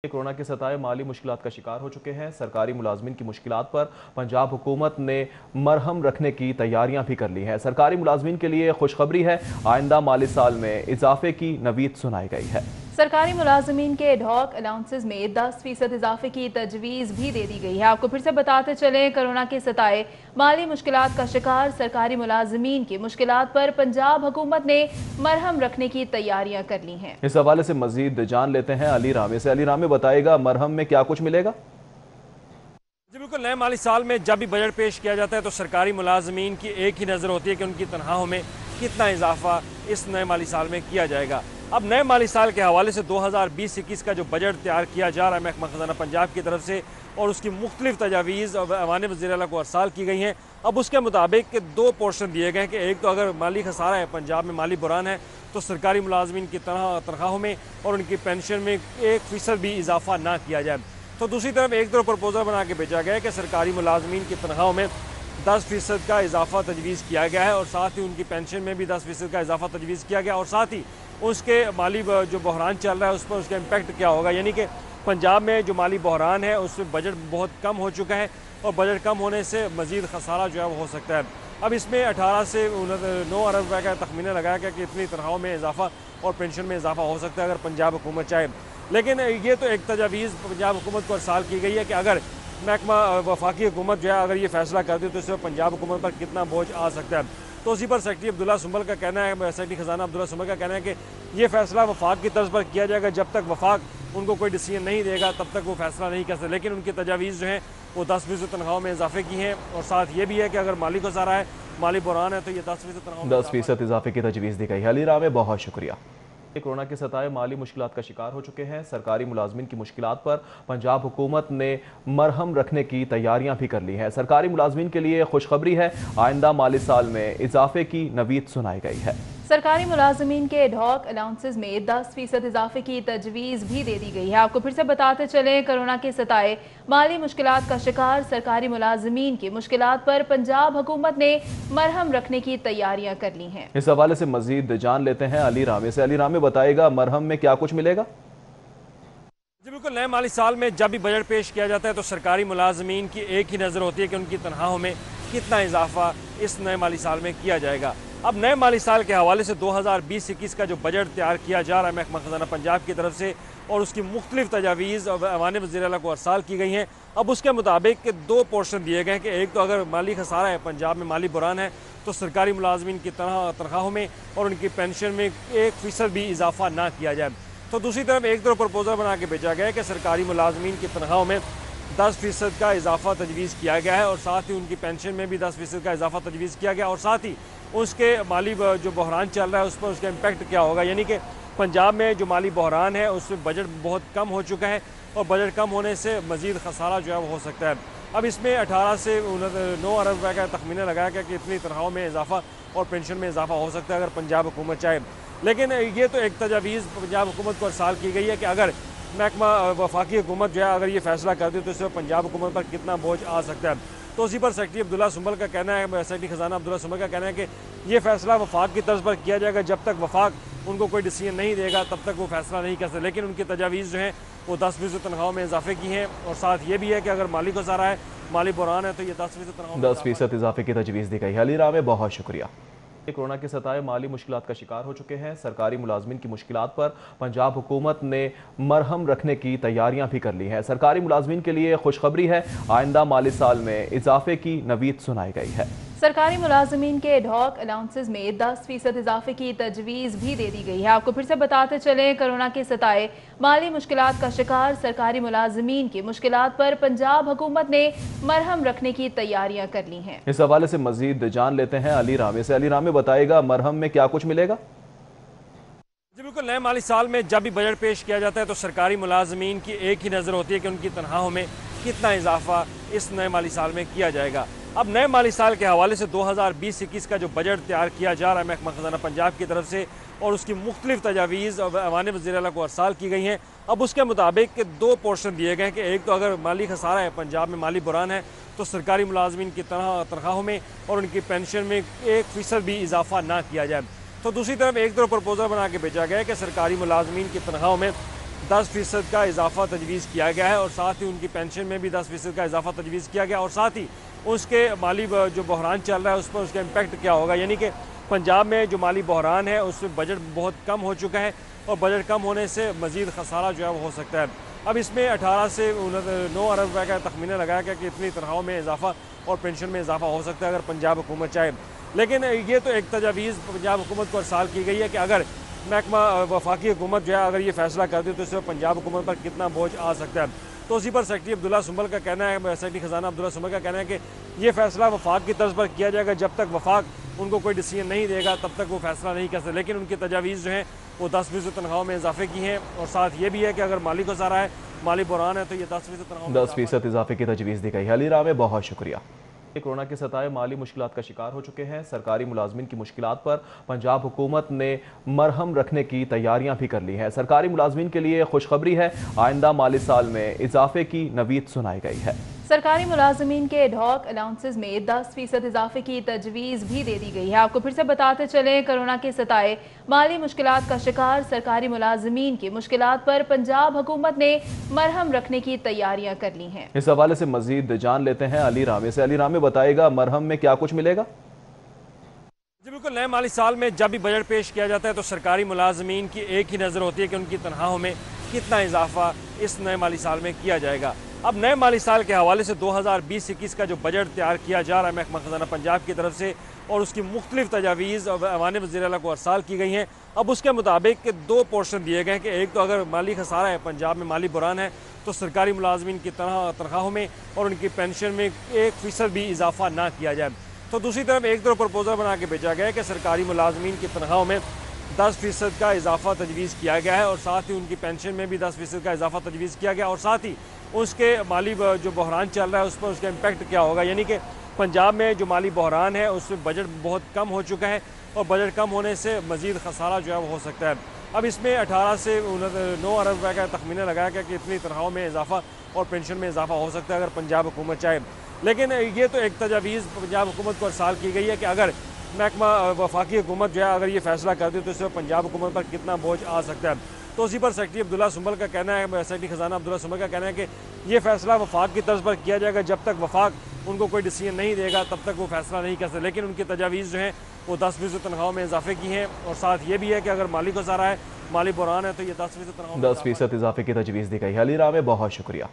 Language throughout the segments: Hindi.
कोरोना के सताए माली मुश्किलात का शिकार हो चुके हैं। सरकारी मुलाजमीन की मुश्किलात पर पंजाब हुकूमत ने मरहम रखने की तैयारियां भी कर ली हैं। सरकारी मुलाजमीन के लिए खुशखबरी है, आइंदा माली साल में इजाफे की नवीद सुनाई गई है। सरकारी मुलाजमीन के एडहॉक अलाउंसेस में 10% इजाफे की तजवीज़ भी दे दी गई है। आपको फिर से बताते चलें, कोरोना के सताए माली मुश्किलात का शिकार सरकारी मुलाजमीन की मुश्किलात पर पंजाब हुकूमत ने मरहम रखने की तैयारियां कर ली हैं। इस हवाले से मजीद जान लेते हैं अली रामे से। अली रामे, बताएगा मरहम में क्या कुछ मिलेगा? जी बिल्कुल, नए माली साल में जब भी बजट पेश किया जाता है तो सरकारी मुलाजमीन की एक ही नज़र होती है कि उनकी तनख्वाहों में कितना इजाफा इस नए माली साल में किया जाएगा। अब नए माली साल के हवाले से 2020-21 का जो बजट तैयार किया जा रहा है महकमा खजाना पंजाब की तरफ से, और उसकी मुख्तलिफ तजावीज़ ऐवान वज़ीर आला को अरसाल की गई हैं। अब उसके मुताबिक दो पोर्शन दिए गए हैं कि एक तो अगर माली खसारा है, पंजाब में माली बुरान है, तो सरकारी मुलाजमीन की तनख्वाहों में और उनकी पेंशन में 1% भी इजाफा ना किया जाए। तो दूसरी तरफ एक तरफ प्रपोजल बना के भेजा गया है कि सरकारी मुलाजमीन की तनख्वाहों में 10% का इजाफा तजवीज़ किया गया है, और साथ ही उनकी पेंशन में भी 10% का इजाफा तजवीज़ किया गया, और साथ ही उसके माली जो बहरान चल रहा है उस पर उसका इम्पैक्ट क्या होगा। यानी कि पंजाब में जो माली बहरान है उसमें बजट बहुत कम हो चुका है, और बजट कम होने से मज़ीद खसारा जो है वो हो सकता है। अब इसमें 18 से 9 अरब रुपये का तखमीना लगाया गया कि इतनी तनख्वाहों में इजाफा और पेंशन में इजाफा हो सकता है अगर पंजाब हुकूमत चाहे। लेकिन ये तो एक तजावीज़ पंजाब हुकूमत को अरसाल की गई है कि अगर महकमा वफाकी हुकूमत जो है अगर ये फैसला कर दे तो इससे पंजाब हुकूमत पर कितना बोझ आ सकता है। तो उसी पर सेक्रेटरी अब्दुल्ला सुंबल का कहना है, सेक्रेटरी खजाना अब्दुल्ला सुंबल का कहना है कि ये फैसला वफाक की तर्ज पर किया जाएगा। जब तक वफाक उनको कोई डिसीजन नहीं देगा तब तक वो फैसला नहीं कर सकते। लेकिन उनकी तजावीज़ जो हैं वो 10% तनख्वाहों में इजाफे की हैं, और साथ ये भी है कि अगर माली को सारा है, माली बुरान है, तो ये 10% तनख्वाहों 10% इजाफे की तजवीज़ दी गई है। अली रामे, बहुत शुक्रिया। कोरोना के सताए माली मुश्किलात का शिकार हो चुके हैं। सरकारी मुलाजमीन की मुश्किलात पर पंजाब हुकूमत ने मरहम रखने की तैयारियां भी कर ली हैं। सरकारी मुलाजमीन के लिए खुशखबरी है, आइंदा माली साल में इजाफे की नवीद सुनाई गई है। सरकारी मुलाजमीन के एडहॉक अलाउंसेस में 10% इजाफे की तजवीज़ भी दे दी गई है। आपको फिर से बताते चलें, कोरोना के सताए माली मुश्किलात का शिकार सरकारी मुलाजमीन की मुश्किलात पर पंजाब हुकूमत ने मरहम रखने की तैयारियां कर ली हैं। इस हवाले से मजीद जान लेते हैं अली रामे से। अली रामे, बताएगा मरहम में क्या कुछ मिलेगा? जी बिल्कुल, नए माली साल में जब भी बजट पेश किया जाता है तो सरकारी मुलाजमीन की एक ही नज़र होती है कि उनकी तनख्वाहों में कितना इजाफा इस नए माली साल में किया जाएगा। अब नए माली साल के हवाले से 2020-21 का जो बजट तैयार किया जा रहा है महकमा खजाना पंजाब की तरफ से, और उसकी मुख्तलिफ तजावीज़ ऐवान वज़ीर आला को अरसाल की गई हैं। अब उसके मुताबिक दो पोर्शन दिए गए हैं कि एक तो अगर माली खसारा है, पंजाब में माली बुरान है, तो सरकारी मुलाजमीन की तनख्वाहों में और उनकी पेंशन में 1% भी इजाफा ना किया जाए। तो दूसरी तरफ एक तरफ प्रपोजल बना के भेजा गया है कि सरकारी मुलाजमीन की तनख्वाहों में 10% का इजाफा तजवीज़ किया गया है, और साथ ही उनकी पेंशन में भी 10% का इजाफा तजवीज़ किया गया, और साथ ही उसके माली जो बहरान चल रहा है उस पर उसका इम्पैक्ट क्या होगा। यानी कि पंजाब में जो माली बहरान है उसमें बजट बहुत कम हो चुका है, और बजट कम होने से मज़ीद खसारा जो है वो हो सकता है। अब इसमें 18 से 9 अरब रुपये का तखमीना लगाया गया कि इतनी तनख्वाहों में इजाफा और पेंशन में इजाफा हो सकता है अगर पंजाब हुकूमत चाहे। लेकिन ये तो एक तजावीज़ पंजाब हुकूमत को अरसाल की गई है कि अगर महकमा वफाकी हुकूमत जो है अगर ये फैसला कर दे तो इससे पंजाब हुकूमत पर कितना बोझ आ सकता है। तो उसी पर सेक्रेटरी अब्दुल्ला सुंबल का कहना है, सेक्रेटरी खजाना अब्दुल्ला सुंबल का कहना है कि ये फैसला वफाक की तर्ज पर किया जाएगा। जब तक वफाक उनको कोई डिसीजन नहीं देगा तब तक वो फैसला नहीं कर सकते। लेकिन उनकी तजावीज़ जो हैं वो 10% तनख्वाहों में इजाफे की हैं, और साथ ये भी है कि अगर माली को सारा है, माली बुरान है, तो ये 10% इजाफे की तजवीज़ दी गई है। अली रामे, बहुत शुक्रिया। कोरोना के सताए माली मुश्किलात का शिकार हो चुके हैं। सरकारी मुलाजमीन की मुश्किलात पर पंजाब हुकूमत ने मरहम रखने की तैयारियां भी कर ली हैं। सरकारी मुलाजमीन के लिए खुशखबरी है, आइंदा माली साल में इजाफे की नवीद सुनाई गई है। सरकारी मुलाजमीन के एडहॉक अलाउंसेस में 10% इजाफे की तजवीज़ भी दे दी गई है। आपको फिर से बताते चलें, कोरोना के सताए माली मुश्किलात का शिकार सरकारी मुलाजमीन की मुश्किलात पर पंजाब हुकूमत ने मरहम रखने की तैयारियां कर ली हैं। इस हवाले से मजीद जान लेते हैं अली रामे से। अली रामे, बताएगा मरहम में क्या कुछ मिलेगा? जी बिल्कुल, नए माली साल में जब भी बजट पेश किया जाता है तो सरकारी मुलाजमीन की एक ही नज़र होती है कि उनकी तनख्वाहों में कितना इजाफा इस नए माली साल में किया जाएगा। अब नए माली साल के हवाले से 2020-21 का जो बजट तैयार किया जा रहा है महकमा खजाना पंजाब की तरफ से, और उसकी मुख्तलिफ तजावीज़ ऐवान वज़ीर आला को अरसाल की गई हैं। अब उसके मुताबिक दो पोर्शन दिए गए हैं कि एक तो अगर माली खसारा है, पंजाब में माली बुरान है, तो सरकारी मुलाजमीन की तनख्वाहों में और उनकी पेंशन में 1% भी इजाफा ना किया जाए। तो दूसरी तरफ एक तरफ प्रपोजल बना के भेजा गया है कि सरकारी मुलाजमीन की तनख्वाहों में 10% का इजाफा तजवीज़ किया गया है और साथ ही उनकी पेंशन में भी 10% का इजाफा तजवीज़ किया गया और साथ ही उसके माली जो बहरान चल रहा है उस पर उसका इम्पैक्ट क्या होगा। यानी कि पंजाब में जो माली बहरान है उसमें बजट बहुत कम हो चुका है और बजट कम होने से मज़ीद खसारा जो है वो हो सकता है। अब इसमें 18 से 9 अरब रुपये का तखमीना लगाया गया कि इतनी तनख्वाहों में इजाफा और पेंशन में इजाफा हो सकता है अगर पंजाब हुकूमत चाहे। लेकिन ये तो एक तजावीज़ पंजाब हुकूमत को अरसाल की गई है कि अगर महकमा वफाकी हुकूमत जो है अगर ये फैसला कर दे तो इससे पंजाब हुकूमत पर कितना बोझ आ सकता है। तो उसी पर सेक्रेटरी अब्दुल्ला सुंबल का कहना है, सेक्रेटरी खजाना अब्दुल्ला सुंबल का कहना है कि ये फैसला वफाक की तर्ज पर किया जाएगा। जब तक वफाक उनको कोई डिसीजन नहीं देगा तब तक वो फैसला नहीं कर सकते। लेकिन उनकी तजावीज़ जो हैं वो 10% तनख्वाहों में इजाफे की हैं और साथ ये भी है कि अगर माली को सारा है, माली बुरान है, तो ये 10% तनख्वाह 10% इजाफे की तजवीज़ दी गई है। अली राम में बहुत शुक्रिया। कोरोना के सताए माली मुश्किलात का शिकार हो चुके हैं। सरकारी मुलाजमीन की मुश्किलात पर पंजाब हुकूमत ने मरहम रखने की तैयारियां भी कर ली हैं। सरकारी मुलाजमीन के लिए खुशखबरी है, आइंदा माली साल में इजाफे की नवीद सुनाई गई है। सरकारी मुलाजमीन के एडहॉक अलाउंसेस में 10% इजाफे की तजवीज़ भी दे दी गई है। आपको फिर से बताते चलें, कोरोना के सताए माली मुश्किलात का शिकार सरकारी मुलाजमीन की मुश्किलात पर पंजाब हुकूमत ने मरहम रखने की तैयारियां कर ली हैं। इस हवाले से मजीद जान लेते हैं अली रामे से। अली रामे बताएगा मरहम में क्या कुछ मिलेगा। जी बिल्कुल, नए माली साल में जब भी बजट पेश किया जाता है तो सरकारी मुलाजमीन की एक ही नज़र होती है कि उनकी तनख्वाहों में कितना इजाफा इस नए माली साल में किया जाएगा। अब नए माली साल के हवाले से 2020-21 का जो बजट तैयार किया जा रहा है महकमा खजाना पंजाब की तरफ से और उसकी मुख्तलिफ तजावीज़ ऐवान वज़ीर आला को अरसाल की गई हैं। अब उसके मुताबिक 2 पोर्शन दिए गए हैं कि एक तो अगर माली खसारा है, पंजाब में माली बुरान है, तो सरकारी मुलाजमीन की तनख्वाहों में और उनकी पेंशन में 1% भी इजाफा ना किया जाए। तो दूसरी तरफ एक तरफ प्रपोजल बना के भेजा गया है कि सरकारी मुलाजमीन की तनख्वाहों में 10% का इजाफा तजवीज़ किया गया है और साथ ही उनकी पेंशन में भी 10% का इजाफा तजवीज़ किया गया और साथ ही उसके माली जो बहरान चल रहा है उस पर उसका इम्पैक्ट क्या होगा। यानी कि पंजाब में जो माली बहरान है उसमें बजट बहुत कम हो चुका है और बजट कम होने से मज़ीद खसारा जो है वो हो सकता है। अब इसमें 18 से 9 अरब रुपये का तखमीना लगाया गया कि इतनी तनख्वाहों में इजाफा और पेंशन में इजाफा हो सकता है अगर पंजाब हुकूमत चाहे। लेकिन ये तो एक तजावीज़ पंजाब हुकूमत को अरसाल की गई है कि अगर महकमा वफाकी हुकूमत जो है अगर ये फैसला कर दे तो इससे पंजाब हुकूमत पर कितना बोझ आ सकता है। तो उसी पर सेक्रेटरी अब्दुल्ला सुंबल का कहना है, सेक्रेटरी खजाना अब्दुल्ला सुंबल का कहना है कि ये फैसला वफाक की तर्ज पर किया जाएगा। जब तक वफाक उनको कोई डिसीजन नहीं देगा तब तक वो फैसला नहीं कर सकते। लेकिन उनकी तजावीज़ जो हैं वो 10% तनख्वाहों में इजाफे की हैं और साथ ये भी है कि अगर माली को सारा है, माली बुरान है, तो ये 10% इजाफे की तजवीज़ दी गई है। अली राम में बहुत शुक्रिया।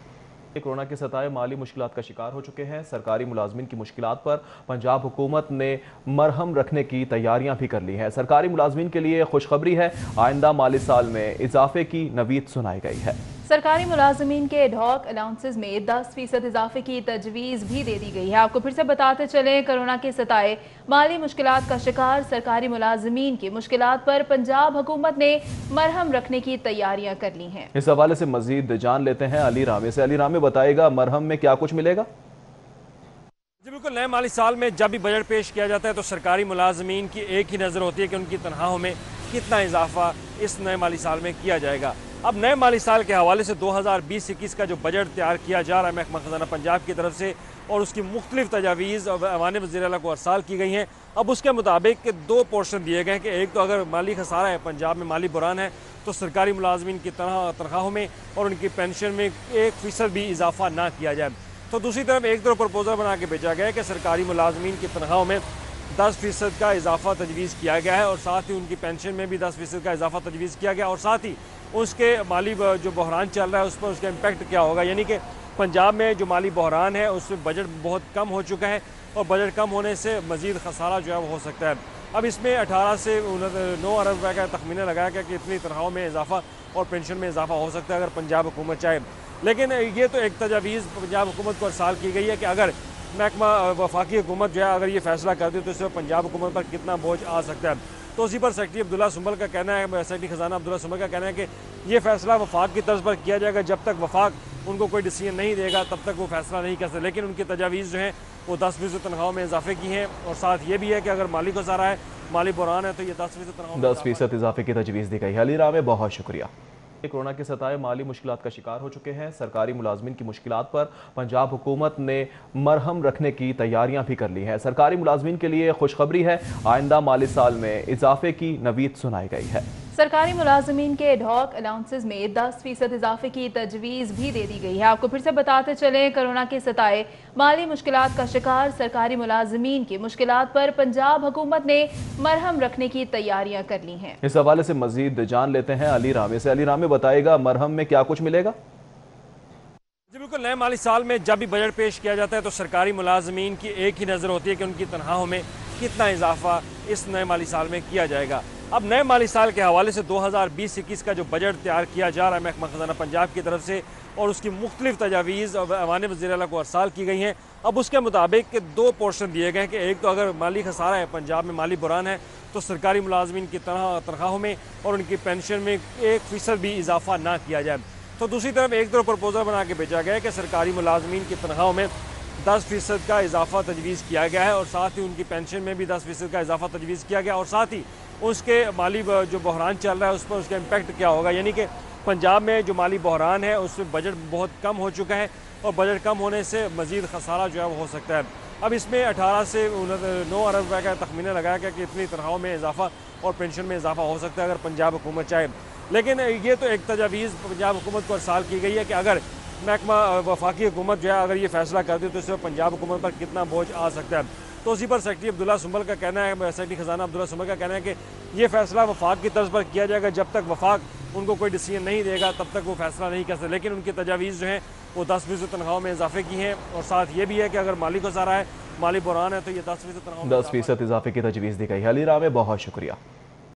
कोरोना के सताए माली मुश्किलात का शिकार हो चुके हैं। सरकारी मुलाजमीन की मुश्किलात पर पंजाब हुकूमत ने मरहम रखने की तैयारियां भी कर ली हैं। सरकारी मुलाजमीन के लिए खुशखबरी है, आइंदा माली साल में इजाफे की नवीद सुनाई गई है। सरकारी मुलाजमीन के एडहॉक अलाउंसेस में 10% इजाफे की तजवीज़ भी दे दी गई है। आपको फिर से बताते चलें, कोरोना के सताए माली मुश्किलात का शिकार सरकारी मुलाजमीन की मुश्किलात पर पंजाब हुकूमत ने मरहम रखने की तैयारियां कर ली हैं। इस हवाले से मजीद जान लेते हैं अली रामे से। अली रामे बताएगा मरहम में क्या कुछ मिलेगा। जी बिल्कुल, नए माली साल में जब भी बजट पेश किया जाता है तो सरकारी मुलाजमीन की एक ही नज़र होती है कि उनकी तनख्वाहों में कितना इजाफा इस नए माली साल में किया जाएगा। अब नए माली साल के हवाले से 2020-21 का जो बजट तैयार किया जा रहा है महकमा खजाना पंजाब की तरफ से और उसकी मुख्तलिफ तजावीज़ ऐवान वज़ीर आला को अरसाल की गई हैं। अब उसके मुताबिक 2 पोर्शन दिए गए हैं कि एक तो अगर माली खसारा है, पंजाब में माली बुरान है, तो सरकारी मुलाजमीन की तनख्वाहों में और उनकी पेंशन में 1% भी इजाफा ना किया जाए। तो दूसरी तरफ एक तरफ प्रपोजल बना के भेजा गया है कि सरकारी मुलाजमीन की तनख्वाहों में 10% का इजाफा तजवीज़ किया गया है और साथ ही उनकी पेंशन में भी 10% का इजाफा तजवीज़ किया गया और साथ ही उसके माली जो बहरान चल रहा है उस पर उसका इम्पैक्ट क्या होगा। यानी कि पंजाब में जो माली बहरान है उसमें बजट बहुत कम हो चुका है और बजट कम होने से मज़ीद खसारा जो है वो हो सकता है। अब इसमें 18 से 9 अरब रुपये का तखमीना लगाया गया कि इतनी तनख्वाहों में इजाफा और पेंशन में इजाफा हो सकता है अगर पंजाब हुकूमत चाहे। लेकिन ये तो एक तजावीज़ पंजाब हुकूमत को अरसाल की गई है कि अगर महकमा वफाकी हुकूमत जो है अगर ये फैसला कर दे तो इससे पंजाब हुकूमत पर कितना बोझ आ सकता है। तो उसी पर सेक्रेटरी अब्दुल्ला सुंबल का कहना है, सेक्रेटरी खजाना अब्दुल्ला सुंबल का कहना है कि ये फैसला वफाक की तर्ज पर किया जाएगा। जब तक वफाक उनको कोई डिसीजन नहीं देगा तब तक वो फैसला नहीं कर सकते। लेकिन उनकी तजावीज़ जो हैं वो 10% तनख्वाहों में इजाफे की हैं और साथ ये भी है कि अगर माली को सारा है, माली बुरान है, तो ये 10% इजाफे की तजवीज़ दी गई है। अली राम में बहुत शुक्रिया। कोरोना के सताए माली मुश्किलात का शिकार हो चुके हैं। सरकारी मुलाजमीन की मुश्किलात पर पंजाब हुकूमत ने मरहम रखने की तैयारियां भी कर ली हैं। सरकारी मुलाजमीन के लिए खुशखबरी है, आइंदा माली साल में इजाफे की नवीद सुनाई गई है। सरकारी मुलाजमीन के एडहॉक अलाउंसेज में 10% इजाफे की तजवीज़ भी दे दी गई है। आपको फिर से बताते चलें, कोरोना के सताए माली मुश्किलात का शिकार सरकारी मुलाजमीन की मुश्किलात पर पंजाब हुकूमत ने मरहम रखने की तैयारियां कर ली हैं। इस हवाले से मजीद जान लेते हैं अली रामे से। अली रामे, बताएगा मरहम में क्या कुछ मिलेगा? जी बिल्कुल, नए माली साल में जब भी बजट पेश किया जाता है तो सरकारी मुलाजमीन की एक ही नज़र होती है कि उनकी तनख्वाहों में कितना इजाफा इस नए माली साल में किया जाएगा। अब नए माली साल के हवाले से 2020-21 का जो बजट तैयार किया जा रहा है महकमा खजाना पंजाब की तरफ से, और उसकी मुख्तलिफ तजावीज़ ऐवान वज़ीर आला को अरसाल की गई हैं। अब उसके मुताबिक 2 पोर्शन दिए गए हैं कि एक तो अगर माली खसारा है, पंजाब में माली बुरान है, तो सरकारी मुलाजमीन की तनख्वाहों में और उनकी पेंशन में 1% भी इजाफा ना किया जाए। तो दूसरी तरफ एक तरफ प्रपोजल बना के भेजा गया है कि सरकारी मुलाजमीन की तनख्वाहों में 10% का इजाफा तजवीज़ किया गया है, और साथ ही उनकी पेंशन में भी 10% का इजाफा तजवीज़ किया गया, और साथ ही उसके माली जो बहरान चल रहा है उस पर उसका इम्पैक्ट क्या होगा। यानी कि पंजाब में जो माली बहरान है उसमें बजट बहुत कम हो चुका है, और बजट कम होने से मज़ीद खसारा जो है वो हो सकता है। अब इसमें 18 से 9 अरब रुपये का तखमीना लगाया गया कि इतनी तनख्वाहों में इजाफा और पेंशन में इजाफा हो सकता है अगर पंजाब हुकूमत चाहे। लेकिन ये तो एक तजावीज़ पंजाब हुकूमत को अरसाल की गई है कि अगर महकमा वफाकी हुकूमत जो है अगर ये फैसला कर दे तो इससे पंजाब हुकूमत पर कितना बोझ आ सकता है। तो उसी पर सेक्रेटरी अब्दुल्ला सुंबल का कहना है, सेक्रेटरी खजाना अब्दुल्ला सुंबल का कहना है कि ये फैसला वफाक की तर्ज पर किया जाएगा। जब तक वफाक उनको कोई डिसीजन नहीं देगा तब तक वो फैसला नहीं कर सकते। लेकिन उनकी तजावीज़ जो हैं वो 10% तनख्वाहों में इजाफे की हैं, और साथ ये भी है कि अगर माली को सारा है, माली बुरान है, तो ये 10% तनख्वाह 10% इजाफे की तजवीज़ दी गई है। अली रामे, बहुत शुक्रिया।